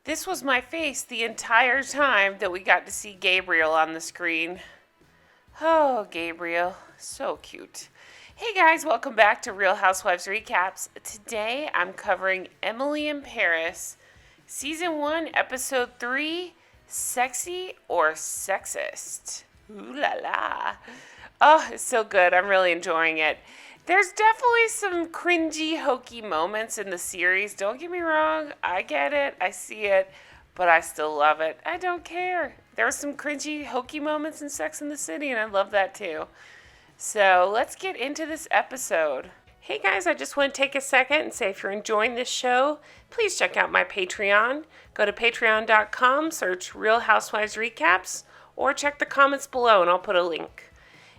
This was my face the entire time that we got to see Gabriel on the screen. Oh, Gabriel. So cute. Hey guys, welcome back to Real Housewives Recaps. Today I'm covering Emily in Paris, Season 1, Episode 3, Sexy or Sexist. Ooh la la. Oh, it's so good. I'm really enjoying it. There's definitely some cringy, hokey moments in the series. Don't get me wrong. I get it. I see it. But I still love it. I don't care. There were some cringy, hokey moments in Sex and the City, and I love that too. So let's get into this episode. Hey guys, I just want to take a second and say if you're enjoying this show, please check out my Patreon. Go to patreon.com, search Real Housewives Recaps, or check the comments below and I'll put a link.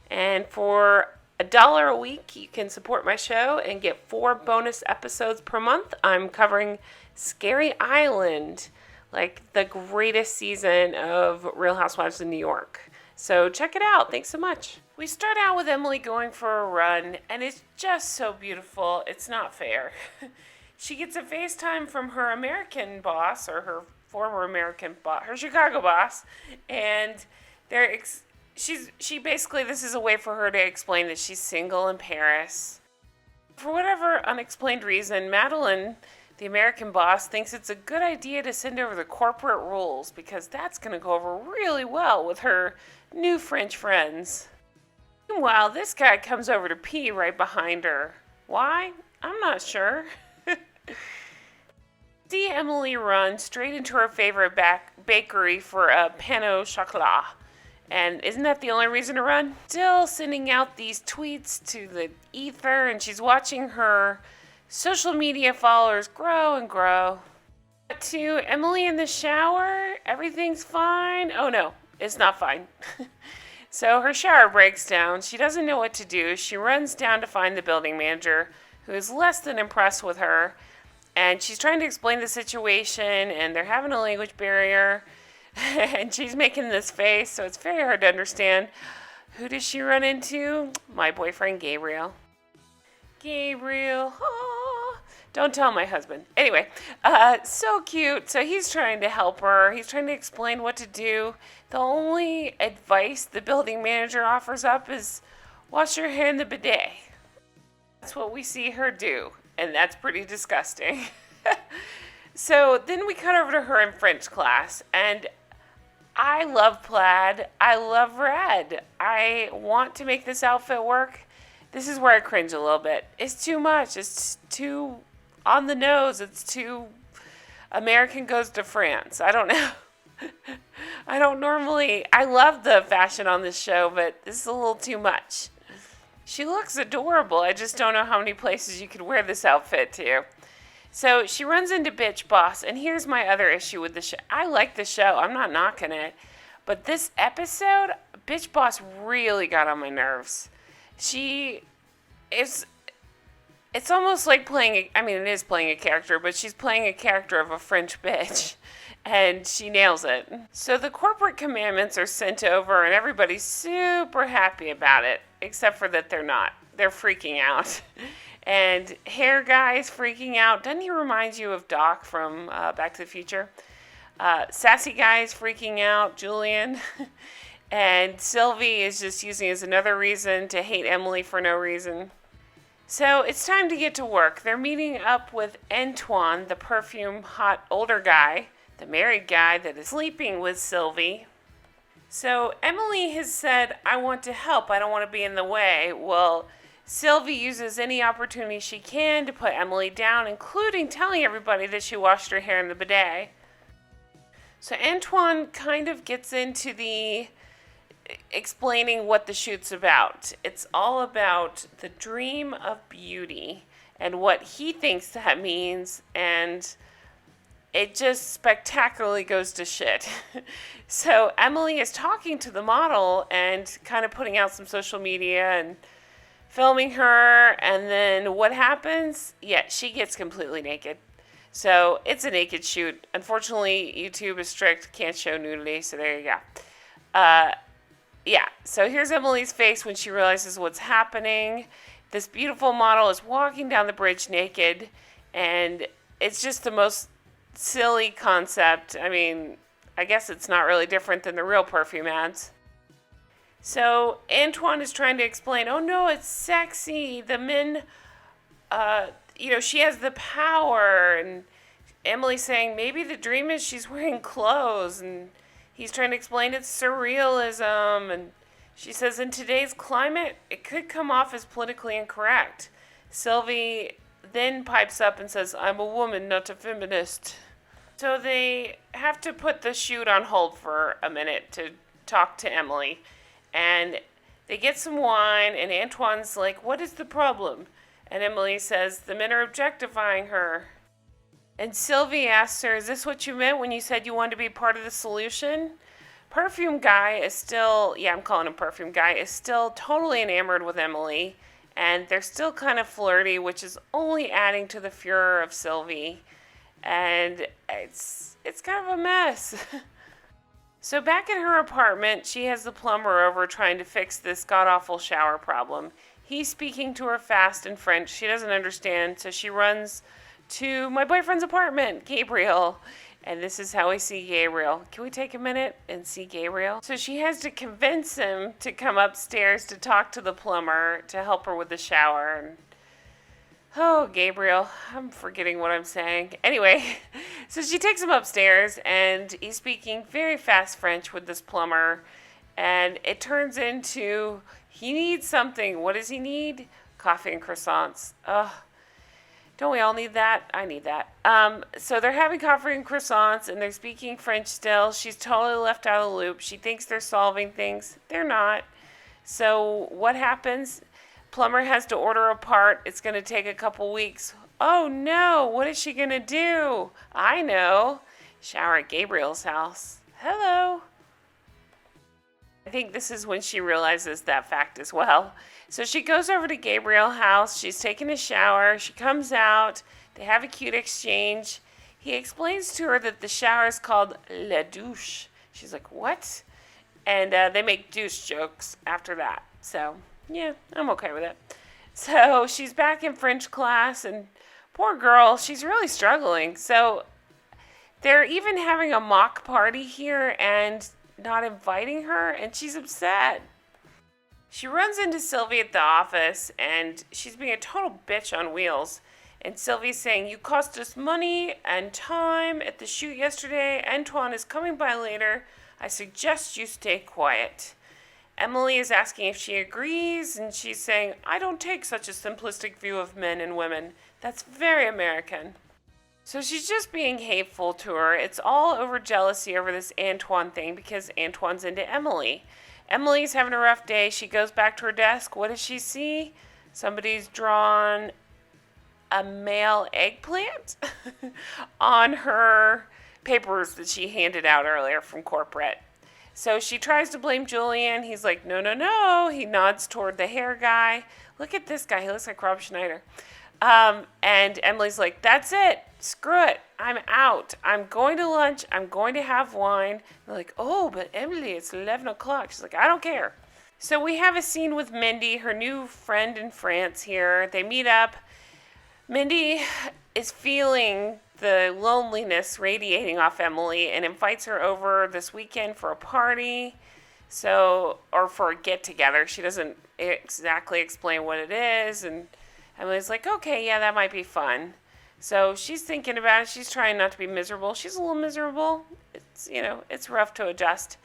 And for $1 a week, you can support my show and get 4 bonus episodes per month. I'm covering Scary Island, like the greatest season of Real Housewives of New York. So check it out. Thanks so much. We start out with Emily going for a run, and it's just so beautiful. It's not fair. She gets a FaceTime from her American boss, or her former American boss, her Chicago boss, and she basically, this is a way for her to explain that she's single in Paris. For whatever unexplained reason, Madeline, the American boss, thinks it's a good idea to send over the corporate rules because that's going to go over really well with her new French friends. Meanwhile, this guy comes over to pee right behind her. Why? I'm not sure. See Emily run straight into her favorite bakery for a pain au chocolat. And isn't that the only reason to run? Still sending out these tweets to the ether, and she's watching her social media followers grow and grow. To Emily in the shower, everything's fine. Oh no, it's not fine. So her shower breaks down. She doesn't know what to do. She runs down to find the building manager, who is less than impressed with her. And she's trying to explain the situation, and they're having a language barrier. And she's making this face, so it's very hard to understand. Who does she run into? My boyfriend, Gabriel. Gabriel. Oh, don't tell my husband. Anyway, so cute. So he's trying to help her. He's trying to explain what to do. The only advice the building manager offers up is wash your hair in the bidet. That's what we see her do, and that's pretty disgusting. So then we cut over to her in French class, and I love plaid. I love red. I want to make this outfit work. This is where I cringe a little bit. It's too much. It's too on the nose. It's too American goes to France. I don't know. I love the fashion on this show, but this is a little too much. She looks adorable. I just don't know how many places you could wear this outfit to. So she runs into Bitch Boss, and here's my other issue with the show. I like the show. I'm not knocking it. But this episode, Bitch Boss really got on my nerves. It's almost like it is playing a character, but she's playing a character of a French bitch. And she nails it. So the corporate commandments are sent over, and everybody's super happy about it, except for that they're not. They're freaking out. And hair guy's freaking out. Doesn't he remind you of Doc from Back to the Future? Sassy guy's freaking out, Julian. And Sylvie is just using it as another reason to hate Emily for no reason. So it's time to get to work. They're meeting up with Antoine, the perfume hot older guy, the married guy that is sleeping with Sylvie. So Emily has said, I want to help. I don't want to be in the way. Well, Sylvie uses any opportunity she can to put Emily down, including telling everybody that she washed her hair in the bidet. So Antoine kind of gets into the explaining what the shoot's about. It's all about the dream of beauty and what he thinks that means, and it just spectacularly goes to shit. So Emily is talking to the model and kind of putting out some social media and filming her, and then what happens? Yeah, she gets completely naked. So it's a naked shoot. Unfortunately, YouTube is strict, can't show nudity, so there you go. Yeah, so here's Emily's face when she realizes what's happening. This beautiful model is walking down the bridge naked, and it's just the most silly concept. I mean, I guess it's not really different than the real perfume ads. So Antoine is trying to explain, oh no, it's sexy. The men, uh, she has the power. And Emily's saying maybe the dream is she's wearing clothes. And he's trying to explain it's surrealism. And she says in today's climate, it could come off as politically incorrect. Sylvie then pipes up and says, I'm a woman, not a feminist. So they have to put the shoot on hold for a minute to talk to Emily. And they get some wine, and Antoine's like, what is the problem? And Emily says, the men are objectifying her. And Sylvie asks her, is this what you meant when you said you wanted to be part of the solution? Perfume Guy is still, I'm calling him Perfume Guy, is still totally enamored with Emily. And they're still kind of flirty, which is only adding to the furor of Sylvie. And it's kind of a mess. So back in her apartment, she has the plumber over trying to fix this god-awful shower problem. He's speaking to her fast in French. She doesn't understand, so she runs to my boyfriend's apartment, Gabriel. And this is how we see Gabriel. Can we take a minute and see Gabriel? So she has to convince him to come upstairs to talk to the plumber to help her with the shower. And oh, Gabriel, I'm forgetting what I'm saying. Anyway, so she takes him upstairs, and he's speaking very fast French with this plumber. And it turns into he needs something. What does he need? Coffee and croissants. Ugh. Don't we all need that? I need that. So they're having coffee and croissants, and they're speaking French still. She's totally left out of the loop. She thinks they're solving things. They're not. So what happens? Plumber has to order a part. It's going to take a couple weeks. Oh no, what is she going to do? I know. Shower at Gabriel's house. Hello. I think this is when she realizes that fact as well. So she goes over to Gabriel's house. She's taking a shower. She comes out. They have a cute exchange. He explains to her that the shower is called La Douche. She's like, what? And they make douche jokes after that. So, yeah, I'm okay with it. So she's back in French class, and poor girl, she's really struggling. So they're even having a mock party here and not inviting her, and she's upset. She runs into Sylvie at the office, and she's being a total bitch on wheels. And Sylvie's saying, you cost us money and time at the shoot yesterday. Antoine is coming by later. I suggest you stay quiet. Emily is asking if she agrees, and she's saying, I don't take such a simplistic view of men and women. That's very American. So she's just being hateful to her. It's all over jealousy over this Antoine thing because Antoine's into Emily. Emily's having a rough day. She goes back to her desk. What does she see? Somebody's drawn a male eggplant on her papers that she handed out earlier from corporate. So she tries to blame Julian. He's like, no, no, no. He nods toward the hair guy. Look at this guy. He looks like Rob Schneider. And Emily's like, that's it. Screw it. I'm out. I'm going to lunch. I'm going to have wine. They're like, oh, but Emily, it's 11 o'clock. She's like, I don't care. So we have a scene with Mindy, her new friend in France here. They meet up. Mindy is feeling the loneliness radiating off Emily and invites her over this weekend for a party. Or for a get-together. She doesn't exactly explain what it is. And Emily's like, okay, yeah, that might be fun. So she's thinking about it. She's trying not to be miserable. She's a little miserable. It's rough to adjust.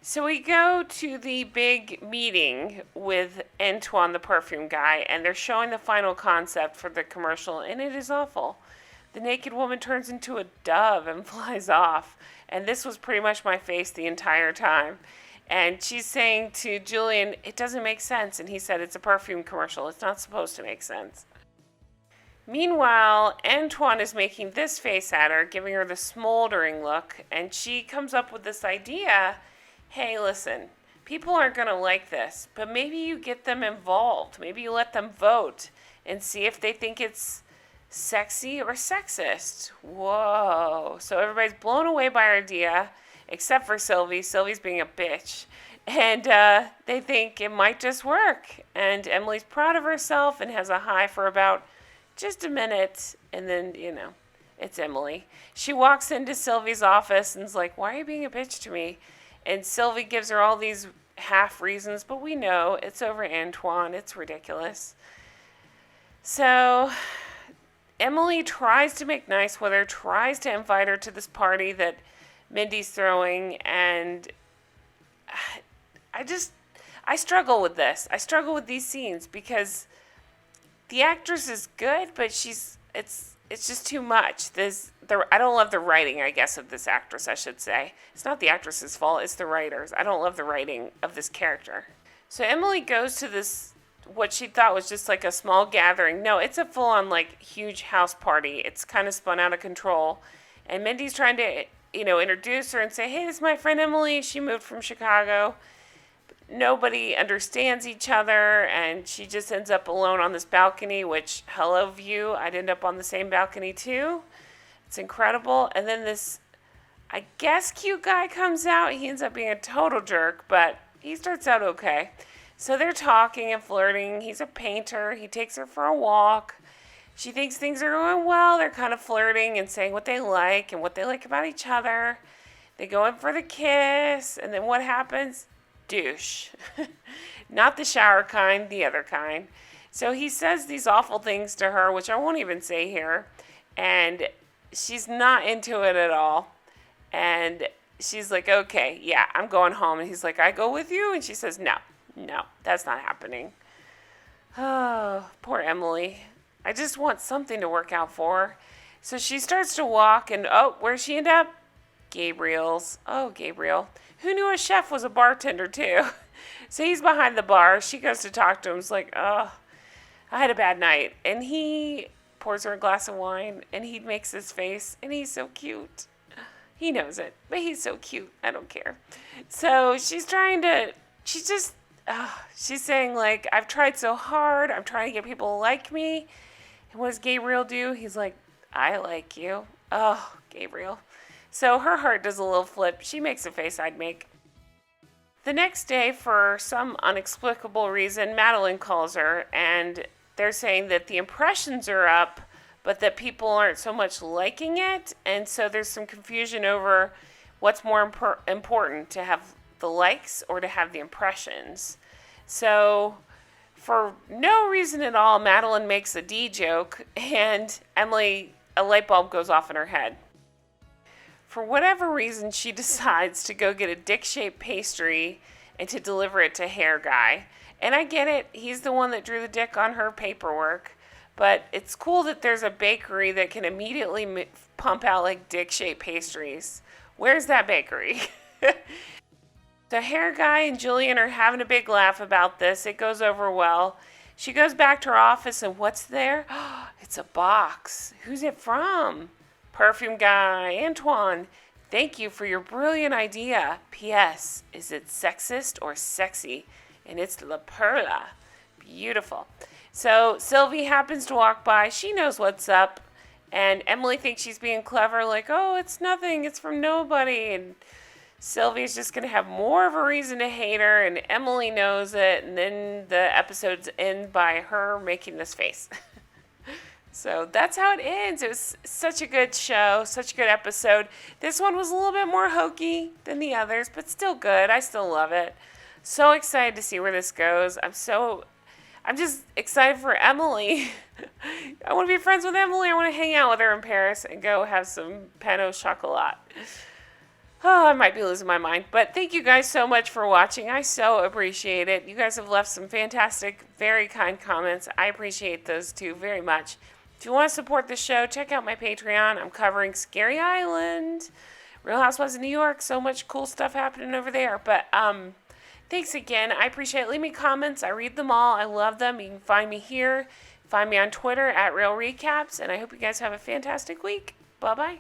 So we go to the big meeting with Antoine, the perfume guy, and they're showing the final concept for the commercial, and it is awful. The naked woman turns into a dove and flies off. And this was pretty much my face the entire time. And she's saying to Julian, it doesn't make sense. And he said, it's a perfume commercial. It's not supposed to make sense. Meanwhile, Antoine is making this face at her, giving her the smoldering look. And she comes up with this idea. Hey, listen, people aren't going to like this. But maybe you get them involved. Maybe you let them vote and see if they think it's sexy or sexist. Whoa. So everybody's blown away by her idea. Except for Sylvie. Sylvie's being a bitch. And they think it might just work. And Emily's proud of herself and has a high for about just a minute. And then, It's Emily. She walks into Sylvie's office and is like, "Why are you being a bitch to me?" And Sylvie gives her all these half reasons, but we know it's over Antoine. It's ridiculous. So Emily tries to make nice with her, tries to invite her to this party that Mindy's throwing, and I struggle with this. I struggle with these scenes because the actress is good, but it's just too much. I don't love the writing, I guess, of this actress, I should say. It's not the actress's fault, it's the writers. I don't love the writing of this character. So Emily goes to this, what she thought was just like a small gathering. No, it's a full-on, like, huge house party. It's kind of spun out of control. And Mindy's trying to, introduce her and say, "Hey, this is my friend Emily. She moved from Chicago." Nobody understands each other, and she just ends up alone on this balcony, which, hello view, I'd end up on the same balcony too. It's incredible. And then this, I guess, cute guy comes out. He ends up being a total jerk, but he starts out okay. So they're talking and flirting. He's a painter. He takes her for a walk. She thinks things are going well. They're kind of flirting and saying what they like and what they like about each other. They go in for the kiss, and then what happens? Douche. Not the shower kind, the other kind. So he says these awful things to her, which I won't even say here, and she's not into it at all. And she's like, "Okay, yeah, I'm going home." And he's like, "I go with you?" And she says, no, that's not happening. Oh, poor Emily. I just want something to work out for her. So she starts to walk, and where's she end up? Gabriel's. Oh, Gabriel. Who knew a chef was a bartender, too? So he's behind the bar. She goes to talk to him. He's like, "Oh, I had a bad night." And he pours her a glass of wine, and he makes his face, and he's so cute. He knows it, but he's so cute. I don't care. So she's saying, like, "I've tried so hard. I'm trying to get people to like me." And what does Gabriel do? He's like, "I like you." Oh, Gabriel. So her heart does a little flip. She makes a face I'd make. The next day, for some inexplicable reason, Madeline calls her, and they're saying that the impressions are up, but that people aren't so much liking it, and so there's some confusion over what's more important, to have the likes or to have the impressions. So for no reason at all, Madeline makes a D joke, and Emily, a light bulb goes off in her head. For whatever reason, she decides to go get a dick-shaped pastry and to deliver it to Hair Guy. And I get it. He's the one that drew the dick on her paperwork. But it's cool that there's a bakery that can immediately pump out, like, dick-shaped pastries. Where's that bakery? The Hair Guy and Julian are having a big laugh about this. It goes over well. She goes back to her office, and what's there? It's a box. Who's it from? Perfume guy, Antoine, thank you for your brilliant idea. P.S. Is it sexist or sexy? And it's La Perla. Beautiful. So Sylvie happens to walk by. She knows what's up. And Emily thinks she's being clever, like, "Oh, it's nothing. It's from nobody." And Sylvie's just going to have more of a reason to hate her. And Emily knows it. And then the episodes end by her making this face. So that's how it ends. It was such a good show, such a good episode. This one was a little bit more hokey than the others, but still good. I still love it. So excited to see where this goes. I'm just excited for Emily. I want to be friends with Emily. I want to hang out with her in Paris and go have some pain au chocolat. Oh, I might be losing my mind. But thank you guys so much for watching. I so appreciate it. You guys have left some fantastic, very kind comments. I appreciate those too very much. If you want to support the show, check out my Patreon. I'm covering Scary Island, Real Housewives of New York. So much cool stuff happening over there. But thanks again. I appreciate it. Leave me comments. I read them all. I love them. You can find me here. Find me on Twitter at Real Recaps. And I hope you guys have a fantastic week. Bye-bye.